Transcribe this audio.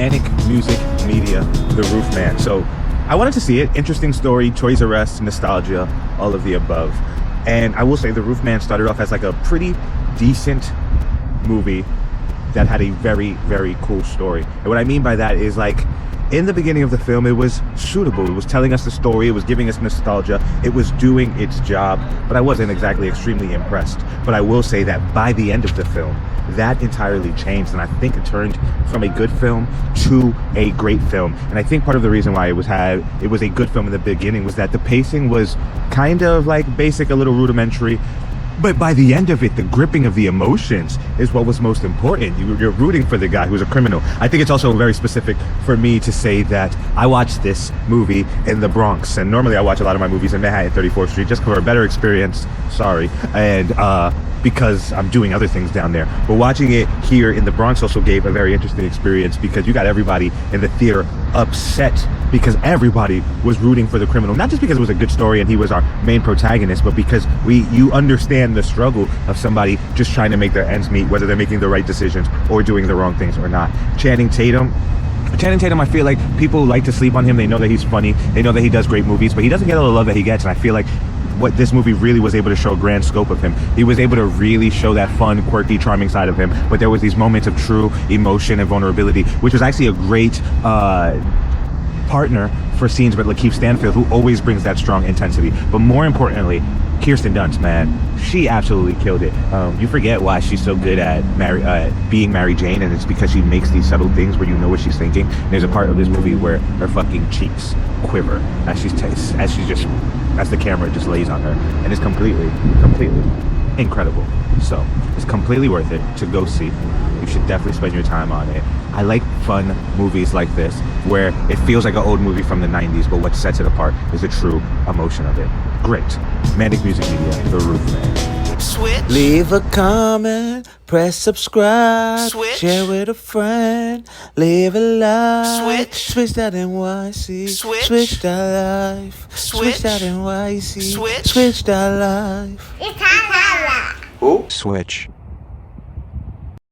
Manic Music Media, The Roofman. So I wanted to see it. Interesting story, Toys R Us, nostalgia, all of the above. And I will say The Roofman started off as like a pretty decent movie that had a very, very cool story. And what I mean by that is, like, in the beginning of the film, it was suitable. It was telling us the story. It was giving us nostalgia. It was doing its job. But I wasn't exactly extremely impressed. But I will say that by the end of the film, that entirely changed. And I think it turned from a good film to a great film. And I think part of the reason why it was a good film in the beginning was that the pacing was kind of like basic, a little rudimentary. But by the end of it, the gripping of the emotions is what was most important. You're rooting for the guy who's a criminal. I think it's also very specific for me to say that I watched this movie in the Bronx. And normally I watch a lot of my movies in Manhattan, 34th Street, just for a better experience. Sorry. And because I'm doing other things down there. But watching it here in the Bronx also gave a very interesting experience, because you got everybody in the theater upset because everybody was rooting for the criminal. Not just because it was a good story and he was our main protagonist, but because you understand the struggle of somebody just trying to make their ends meet, whether they're making the right decisions or doing the wrong things or not. Channing Tatum, I feel like people like to sleep on him. They know that he's funny. They know that he does great movies, but he doesn't get all the love that he gets. And I feel like what this movie really was able to show, a grand scope of him. He was able to really show that fun, quirky, charming side of him, but there was these moments of true emotion and vulnerability, which was actually a great partner for scenes with Lakeith Stanfield, who always brings that strong intensity. But more importantly, Kirsten Dunst, man, she absolutely killed it. You forget why she's so good at being Mary Jane, and it's because she makes these subtle things where you know what she's thinking. And there's a part of this movie where her fucking cheeks quiver as the camera just lays on her, and it's completely incredible. So it's completely worth it to go see. You should definitely spend your time on it. I like fun movies like this where it feels like an old movie from the 90s, but what sets it apart is the true emotion of it. Great. Manic Music Media, The Roofman. Switch. Leave a comment, press subscribe, Switch. share with a friend, leave a like. Switch. Switch.nyc. Switch. Switch.life. Switch. Switch.nyc. Switch. Switch.life. It's hot. Who? Switch.